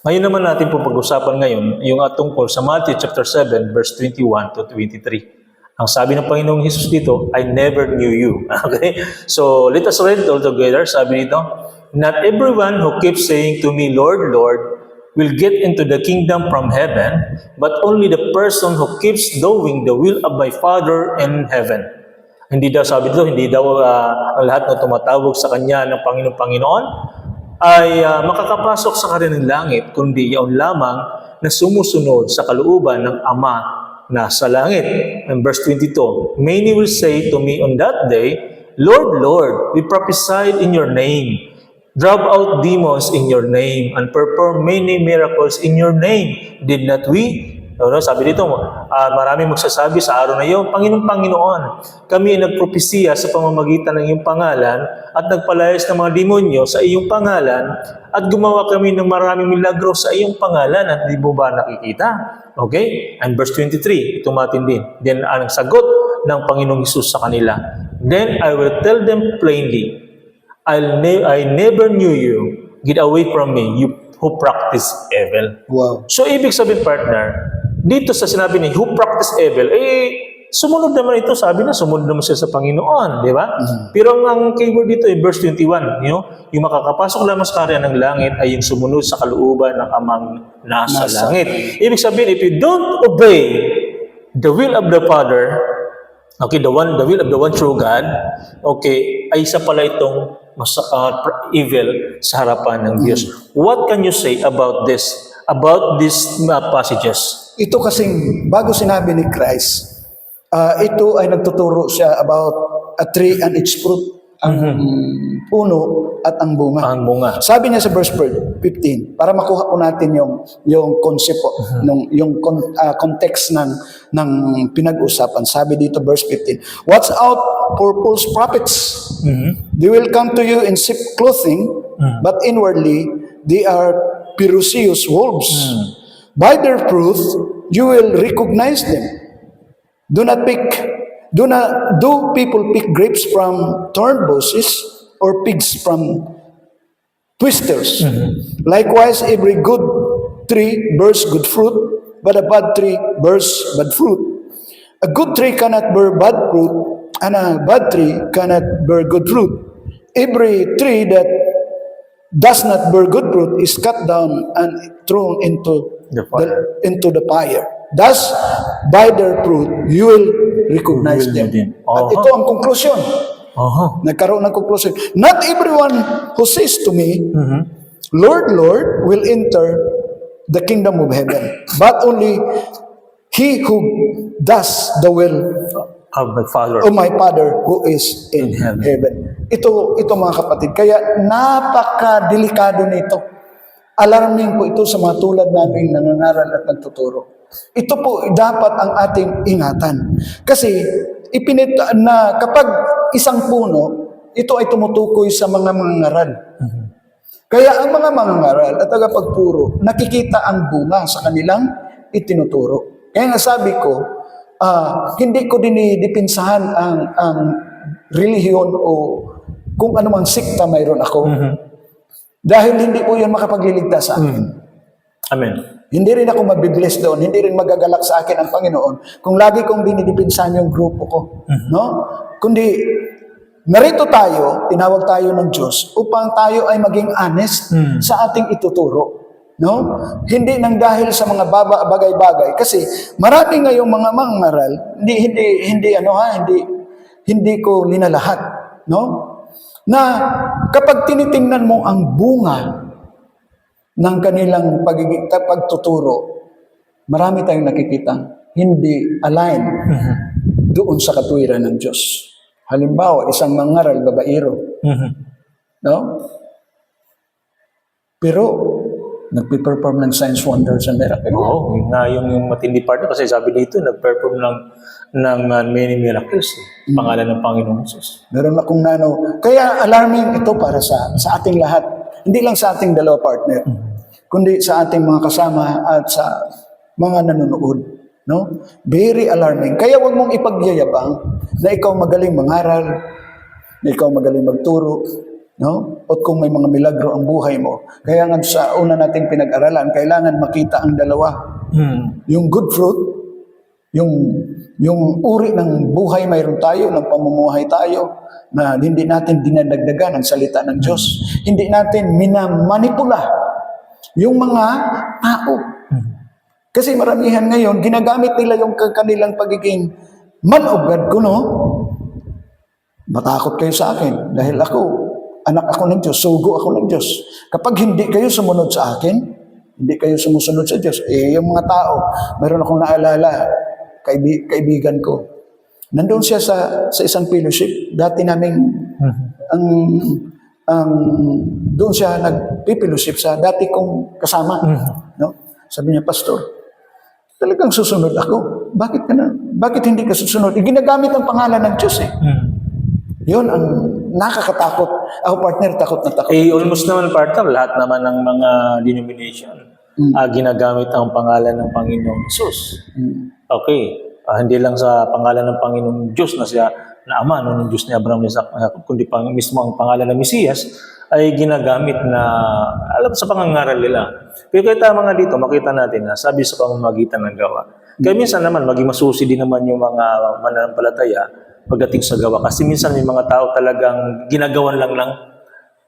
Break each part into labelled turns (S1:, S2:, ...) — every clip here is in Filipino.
S1: Ngayon naman natin po pag-usapan ngayon yung tungkol sa Matthew chapter 7 verse 21 to 23. Ang sabi ng Panginoong Hesus dito, I never knew you. Okay? So, let us read all together. Sabi dito, not everyone who keeps saying to me, Lord, Lord, will get into the kingdom from heaven, but only the person who keeps doing the will of my Father in heaven. Hindi daw, sabi dito, hindi daw ang lahat na tumatawag sa Kanya ng Panginoon ay makakapasok sa kanilang langit, kundi yaon lamang na sumusunod sa kalooban ng Ama na sa langit. And verse 22, many will say to me on that day, Lord, Lord, we prophesied in your name, drove out demons in your name, and performed many miracles in your name. Did not we? Sabi dito, maraming magsasabi sa araw na iyon, Panginoon, kami ay nagpropesiya sa pamamagitan ng iyong pangalan at nagpalayas ng mga demonyo sa iyong pangalan at gumawa kami ng maraming milagro sa iyong pangalan at di mo ba nakikita? Okay? And verse 23, ito matindi. Then ang sagot ng Panginoong Hesus sa kanila, then I will tell them plainly, I never knew you. Get away from me, you who practice evil.
S2: Wow.
S1: So, ibig sabihin, partner, dito sa sinabi ni who practice evil, sumunod naman ito, sabi na, sumunod naman siya sa Panginoon, di ba? Pero ang keyword dito, verse 21, yung makakapasok lamang sa karya ng langit ay yung sumunod sa kalooban ng Amang nasa langit. Ibig sabihin, if you don't obey the will of the Father, okay, the will of the one true God, okay, ay isa pala itong evil sa harapan ng Diyos. What can you say about this? About these passages?
S2: Ito kasing bago sinabi ni Christ, ito ay nagtuturo siya about a tree and its fruit, ang puno at ang bunga.
S1: Ang bunga.
S2: Sabi niya sa verse 15, para makuha po natin yung concept po, yung context ng pinag-usapan. Sabi dito verse 15, watch out for false prophets. They will come to you in sheep clothing, but inwardly they are ferocious wolves. By their fruit you will recognize them. Do people pick grapes from thorn bushes or pigs from twisters? Likewise, every good tree bears good fruit, but a bad tree bears bad fruit. A good tree cannot bear bad fruit, and a bad tree cannot bear good fruit. Every tree that does not bear good fruit is cut down and thrown into the fire. Thus, by their fruit, you will recognize them. At ito ang conclusion. Nagkaroon ng conclusion. Not everyone who says to me, Lord, Lord, will enter the kingdom of heaven, but only he who does the will
S1: of my Father
S2: who is in heaven. Ito mga kapatid, kaya napaka-delikado nito. Alarming po ito sa mga tulad naming nangangaral at nagtuturo. Ito po dapat ang ating ingatan. Kasi na kapag isang puno, ito ay tumutukoy sa mga mangangaral. Kaya ang mga mangangaral at tagapagturo, nakikita ang bunga sa kanilang itinuturo. Kaya nga sabi ko, hindi ko dinidipinsahan ang relihiyon o kung anumang sikta mayroon ako. Dahil hindi po yun makapagliligtas sa akin.
S1: Amen.
S2: Hindi rin ako mabibless doon, hindi rin magagalak sa akin ang Panginoon kung lagi kong dinidipinsahan yung grupo ko. No? Kundi, narito tayo, tinawag tayo ng Diyos upang tayo ay maging honest sa ating ituturo. No? Hindi nang dahil sa mga bagay-bagay kasi marami ngayong mga mangaral, hindi ko linalahat, no? Na kapag tinitingnan mo ang bunga ng kanilang pagtuturo, marami tayong nakikita hindi align doon sa katuwiran ng Diyos. Halimbawa, isang mangaral babaero, no? Pero nagpe-perform ng signs, wonders, and miracles.
S1: Oo, yung matindi part kasi sabi dito, nag-perform ng many miracles. Pangalan ng Panginoong Hesus.
S2: Meron akong kaya alarming ito para sa ating lahat. Hindi lang sa ating dalawa partner, kundi sa ating mga kasama at sa mga nanonood. No? Very alarming. Kaya wag mong ipagyayabang na ikaw magaling mangaral, na ikaw magaling magturo, No? At kung may mga milagro ang buhay mo. Kaya nga sa una nating pinag-aralan, kailangan makita ang dalawa. Yung good fruit, yung uri ng buhay mayroon tayo, ng pamumuhay tayo, na hindi natin dinadagdagan ang salita ng Diyos. Hindi natin minamanipula yung mga tao. Kasi maramihan ngayon, ginagamit nila yung kanilang pagiging man of God ko, no? Matakot kayo sa akin dahil ako, anak ako ng Diyos, sugo ako ng Diyos. Kapag hindi kayo sumunod sa akin, hindi kayo sumusunod sa Diyos, yung mga tao, mayroon akong naalala, kaibigan ko, nandoon siya sa isang fellowship, dati naming, doon siya nagpipellowship sa dati kong kasama. No? Sabi niya, Pastor, talagang susunod ako. Bakit hindi ka susunod? Ginagamit ang pangalan ng Diyos eh. Yun ang nakakatakot. Ako partner, takot na takot.
S1: Almost naman partner, lahat naman ng mga denomination ginagamit ang pangalan ng Panginoong Jesus. Okay. Hindi lang sa pangalan ng Panginoong Diyos na siya na Ama, ng Diyos ni Abraham, kundi mismo ang pangalan ng Mesiyas ay ginagamit na alam sa pangangaral nila. Pero kaya tama nga dito, makita natin na sabi sa pamamagitan ng gawa. Kaya minsan naman, maging masusi din naman yung mga mananampalataya pagdating sa gawa. Kasi minsan may mga tao talagang ginagawan lang ng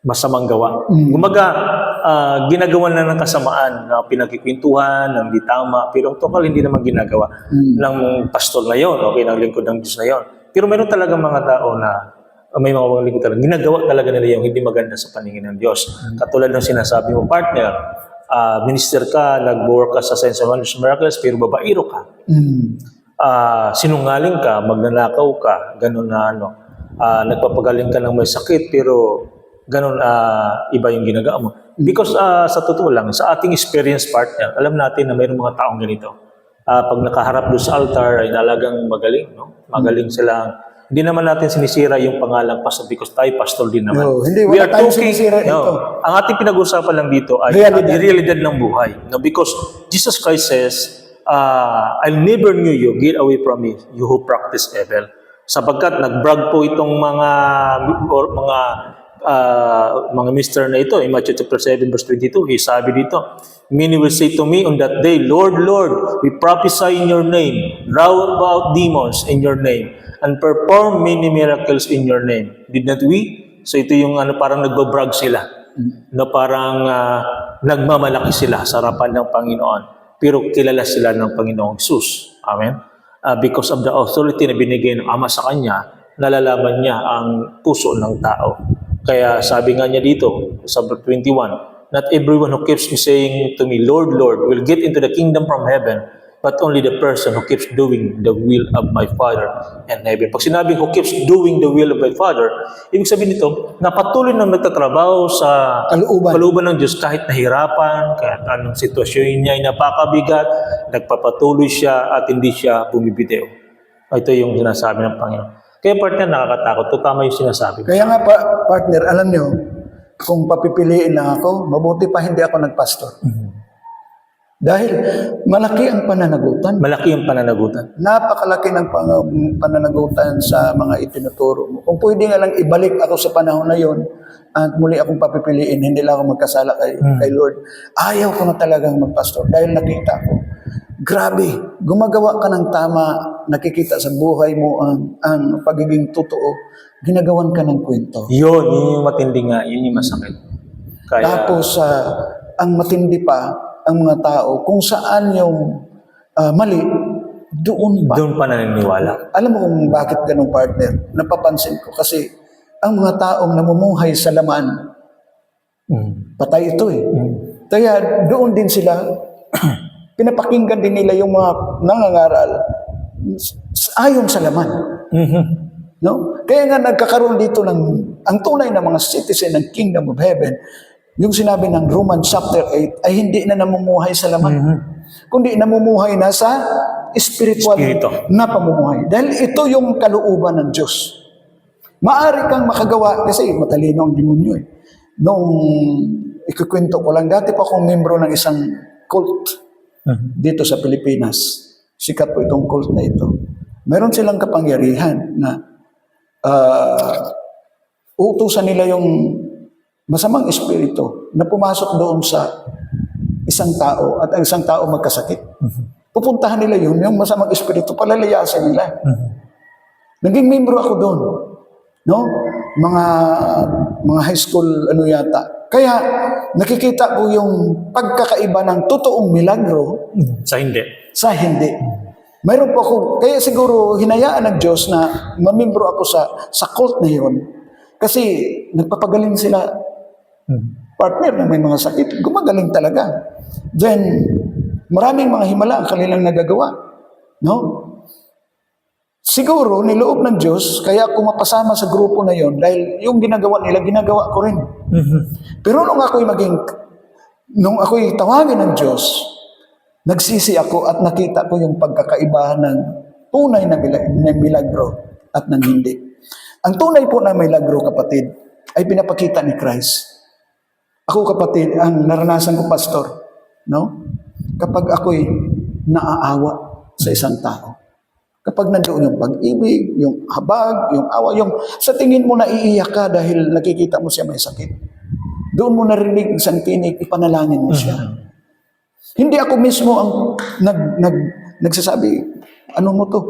S1: masamang gawa. Gumaga, ginagawan lang ng kasamaan na pinagkikwentuhan, ng di tama, pero total hindi naman ginagawa ng pastol na yon, okay, ng lingkod ng Diyos na yon. Pero meron talagang mga tao na may mga lingkod talaga, ginagawa talaga nila yung hindi maganda sa paningin ng Diyos. Katulad ng sinasabi mo, partner, minister ka, nag-work ka sa Signs and Wonders Miracles, pero babaero ka. Sinungaling ka, magnanakaw ka, ganun na nagpapagaling ka ng may sakit, pero ganun iba yung ginagawa mo. Because sa totoo lang, sa ating experience partner, alam natin na mayroong mga taong ganito. Pag nakaharap doon sa altar ay talagang magaling, no? Magaling silang. Hindi naman natin sinisira yung pangalang pastor because tayo pastor din naman.
S2: No, hindi, wala tayong sinisira dito.
S1: Ang ating pinag-usapan lang dito ay realidad ng buhay. No? Because Jesus Christ says, I never knew you, get away from me, you who practice evil. Sapagkat nag-brag po itong mga mister na ito in Matthew chapter 7 verse 22, sabi dito, many will say to me on that day, Lord, Lord, we prophesy in your name, drive out demons in your name, and perform many miracles in your name. Did not we? So ito yung parang nagbabrag sila, na parang nagmamalaki sila sa harapan ng Panginoon, pero kilala sila ng Panginoong Jesus. Amen? Because of the authority na binigay ng Ama sa Kanya, nalalaman niya ang puso ng tao. Kaya sabi nga niya dito, sa verse 21, not everyone who keeps me saying to me, Lord, Lord, will get into the kingdom from heaven, but only the person who keeps doing the will of my Father in heaven. Pag sinabing who keeps doing the will of my Father, ibig sabihin nito, na patuloy na magtatrabaho sa kalooban ng Diyos kahit nahirapan, kahit anong sitwasyon niya ay napakabigat, nagpapatuloy siya at hindi siya bumibitiw. Ito yung sinasabi ng Panginoon. Kaya partner, nakakatakot. Ito tama yung sinasabi.
S2: Kaya nga partner, alam nyo, kung papipiliin lang ako, mabuti pa hindi ako nagpastor. Dahil malaki ang pananagutan.
S1: Malaki ang pananagutan.
S2: Napakalaki ng pananagutan sa mga itinuturo mo. Kung pwede nga lang ibalik ako sa panahon na yon at muli akong papipiliin, hindi lang ako magkasala kay Lord. Ayaw ko na talagang magpastor dahil nakita ko. Grabe, gumagawa ka ng tama, nakikita sa buhay mo ang pagiging totoo, ginagawan ka ng kwento.
S1: Yun yung matindi nga, yun yung masakit. Kaya,
S2: tapos, ang matindi pa, ang mga tao, kung saan yung mali, doon pa
S1: naniniwala.
S2: Alam mo kung bakit ganun, partner? Napapansin ko kasi ang mga taong namumuhay sa laman, patay ito eh. Kaya doon din sila, pinapakinggan din nila yung mga nangangaral ayon sa laman. No? Kaya nga nagkakaroon dito ang tunay na mga citizen ng Kingdom of Heaven, yung sinabi ng Romans chapter 8 ay hindi na namumuhay sa laman, kundi namumuhay na sa spiritual na pamumuhay. Dahil ito yung kalooban ng Diyos. Maari kang makagawa, kasi matalino ang demonyo eh. Noong ikukwento ko lang, dati pa akong membro ng isang cult dito sa Pilipinas. Sikat po itong cult na ito. Meron silang kapangyarihan na utusan nila yung masamang espiritu na pumasok doon sa isang tao at ang isang tao magkasakit. Pupuntahan nila yun, yung masamang espiritu, palalayasin nila. Naging membro ako doon. No? Mga high school, ano yata. Kaya, nakikita ko yung pagkakaiba ng totoong milagro
S1: Sa hindi.
S2: sa hindi. Mayroon po ako, kaya siguro hinayaan ng Diyos na mamembro ako sa cult na yun. Kasi nagpapagaling sila, partner na may mga sakit, gumagaling talaga. Then, maraming mga himala ang kanilang nagagawa. No? Siguro, niloob ng Diyos, kaya ako mapasama sa grupo na yon dahil yung ginagawa nila, ginagawa ko rin. Pero nung ako'y tawagin ng Diyos, nagsisi ako at nakita ko yung pagkakaiba ng tunay na milagro at ng hindi. Ang tunay po na milagro, kapatid, ay pinapakita ni Christ. Ako, kapatid, ang naranasan ko, pastor, no? Kapag ako'y naaawa sa isang tao, kapag nandoon yung pag-ibig, yung habag, yung awa, yung sa tingin mo naiiyak ka dahil nakikita mo siya may sakit. Doon mo narinig isang tinig, ipanalangin mo siya. Hindi ako mismo ang nagsasabi, ano mo to,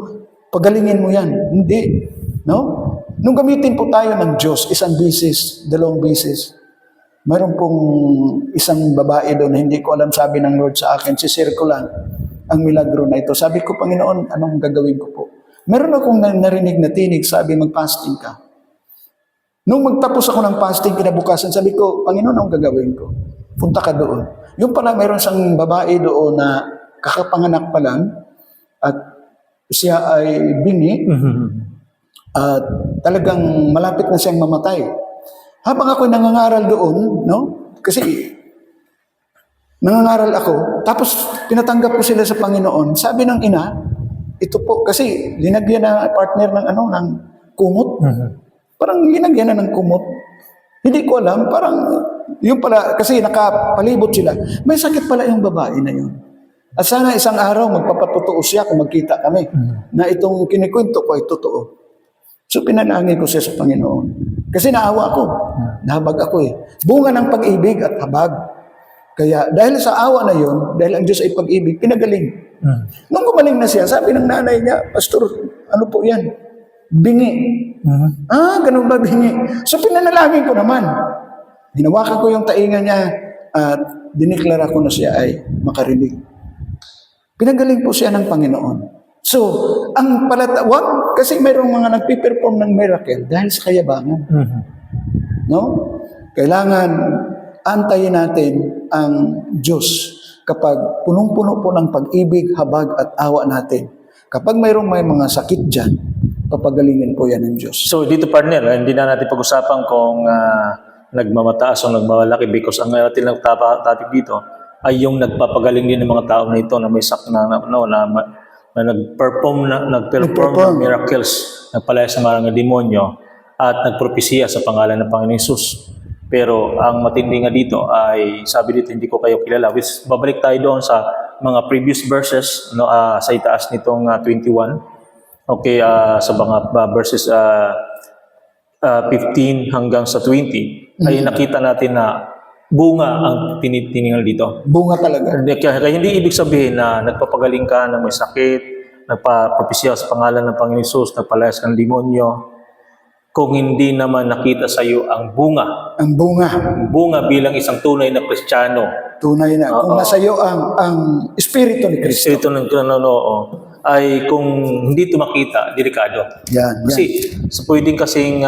S2: pagalingin mo yan. Hindi. No? Nung gamitin po tayo ng Diyos, isang bisis, dalawang bisis, mayroon pong isang babae doon na hindi ko alam, sabi ng Lord sa akin, sisir ko lang ang milagro na ito. Sabi ko, Panginoon, anong gagawin ko po? Meron akong narinig na tinig, sabi, mag-fasting ka. Nung magtapos ako ng fasting, kinabukasan, sabi ko, Panginoon, anong gagawin ko? Punta ka doon. Yung pala, mayroon siyang babae doon na kakapanganak pa lang at siya ay bingi at talagang malapit na siyang mamatay. Habang ako'y nangangaral doon, no? Kasi nangangaral ako, tapos tinatanggap ko sila sa Panginoon. Sabi ng ina, ito po, kasi linagyan na partner ng kumot. Parang linagyan na ng kumot. Hindi ko alam, parang yung pala, kasi nakapalibot sila. May sakit pala yung babae na yun. At sana isang araw magpapatotoo siya kung magkita kami na itong kinikwento ko ay totoo. So pinalangin ko siya sa Panginoon. Kasi naawa ako. Nahabag ako eh. Bunga ng pag-ibig at habag. Kaya dahil sa awa na yun, dahil ang Diyos ay pag-ibig, pinagaling. Nung gumaling na siya, sabi ng nanay niya, Pastor, ano po yan? Bingi. Ganun ba bingi? So pinanalangin ko naman. Hinawakan ko yung tainga niya at diniklara ko na siya ay makarinig. Pinagaling po siya ng Panginoon. So, ang palatawag, kasi mayroong mga nagpiperform ng miracle dahil sa kayabangan. No? Kailangan antayin natin ang Diyos kapag punong-puno po ng pag-ibig, habag at awa natin. Kapag mayroong may mga sakit dyan, papagalingin po yan ng Diyos.
S1: So dito, partner, hindi na natin pag-usapan kung nagmamataas o nagmamalaki because ang ating topic dito ay yung nagpapagaling din ng mga tao na ito na may na nagperform ng miracles, nagpalaya sa mga demonyo at nagpropesiya sa pangalan ng Panginoon Hesus. Pero ang matindi nga dito ay, sabi dito, hindi ko kayo kilala. Which, babalik tayo doon sa mga previous verses sa itaas nitong 21. Okay, sa mga verses 15 hanggang sa 20, ay nakita natin na bunga ang tinitingnan dito.
S2: Bunga talaga.
S1: Kaya hindi ibig sabihin na nagpapagaling ka na may sakit, nagpapropesya sa pangalan ng Panginoon Hesus, nagpalayas ka ng demonyo, kung hindi naman nakita sa iyo ang bunga.
S2: Ang bunga.
S1: Bunga bilang isang tunay na Kristiyano.
S2: Tunay na. Kung nasa iyo ang Espiritu ni Kristo.
S1: Espiritu ng ay kung hindi ito makita, delikado.
S2: Yan.
S1: Kasi pwedeng kasing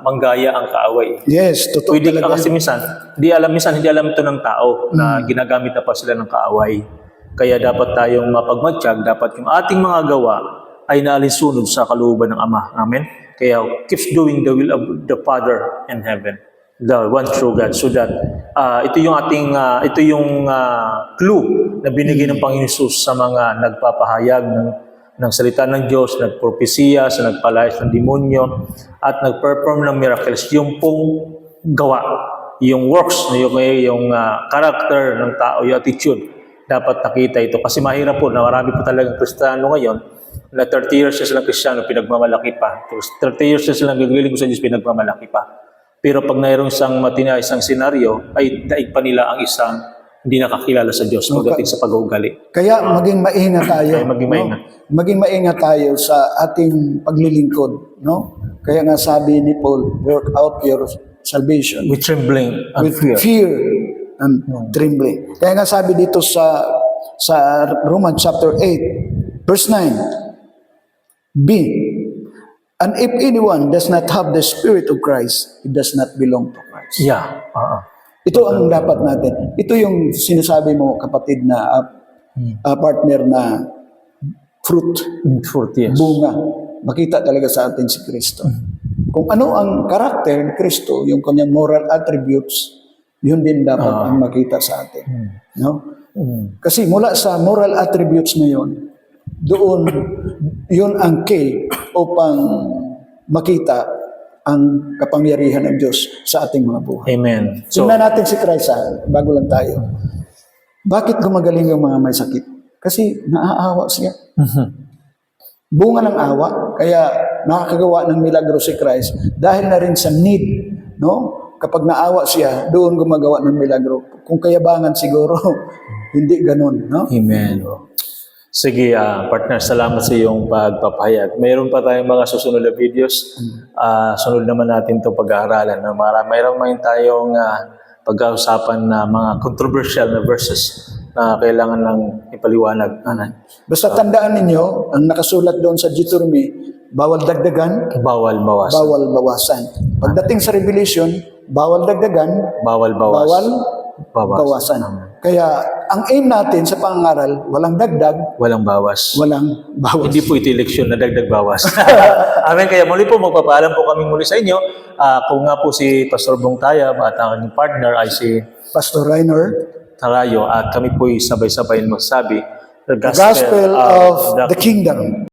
S1: manggaya ang kaaway.
S2: Yes, totoo
S1: Pwede
S2: talaga.
S1: kasi minsan hindi alam ito ng tao na ginagamit na pa sila ng kaaway. Kaya dapat tayong mapagmatsyag, dapat yung ating mga gawa ay naalinsunod sa kalooban ng Ama. Amen? Kaya keeps doing the will of the Father in heaven, the one true God. So that ito yung ating clue na binigay ng Panginoon Hesus sa mga nagpapahayag ng salita ng Diyos, nagpropesiya, sa nagpalayas ng demonyo, at nagperform ng miracles. Yung pong gawa, yung works, yung character ng tao, yung attitude, dapat nakita ito. Kasi mahirap po na marami po talagang Kristiyano ngayon na 30 years na silang Kristiyano, pinagmamalaki pa. 30 years na silang gagiling sa Diyos, pinagmamalaki pa. Pero pag mayroong isang isang senaryo, ay daig pa nila ang isang hindi nakakilala sa Diyos pagdating sa pag-uugali.
S2: Kaya maging maingat tayo.
S1: Kaya maging maingat.
S2: Maging maingat tayo sa ating paglilingkod. No? Kaya nga sabi ni Paul, work out your salvation
S1: With trembling and
S2: with
S1: fear.
S2: fear and trembling. Kaya nga sabi dito sa Romans chapter 8, verse 9, B, and if anyone does not have the Spirit of Christ, he does not belong to Christ.
S1: Yeah.
S2: Ito ang dapat natin. Ito yung sinasabi mo, kapatid, na partner, na fruit,
S1: Fruit, yes.
S2: bunga. Makita talaga sa atin si Kristo. Kung ano ang karakter ni Kristo, yung kanyang moral attributes, yun din dapat ang makita sa atin. No? Kasi mula sa moral attributes na yun, doon, yun ang key upang makita ang kapangyarihan ng Diyos sa ating mga buhay.
S1: Amen. So,
S2: Tingnan natin si Christ, bago lang tayo. Bakit gumagaling yung mga may sakit? Kasi naaawa siya. Bunga ng awa, kaya nakakagawa ng milagro si Christ dahil na rin sa need, no? Kapag naawa siya, doon gumagawa ng milagro. Kung kayabangan siguro, hindi ganun, no?
S1: amen. Sige, partner, salamat sa iyong pagpapahayag. Mayroon pa tayong mga susunod na videos. Sunod naman natin ito pag-aaralan. Mayroon man tayong pag-uusapan na mga controversial na verses na kailangan lang ipaliwanag.
S2: Basta tandaan ninyo, ang nakasulat doon sa Deuteronomy, bawal dagdagan,
S1: Bawal bawas.
S2: bawal bawasan. Pagdating sa Revelation, bawal dagdagan,
S1: Bawal bawas.
S2: bawal bawasan. Kaya ang aim natin sa pangaral, walang dagdag,
S1: Walang bawas.
S2: walang bawas.
S1: Hindi po ito eleksyon na dagdag bawas. Amen. Kaya muli po, magpapaalam po kami muli sa inyo. Kung nga po si Pastor Bongtaya at ang aking partner ay si
S2: Pastor Reiner,
S1: Tarayo at kami po sabay-sabay magsabi,
S2: the gospel of the kingdom.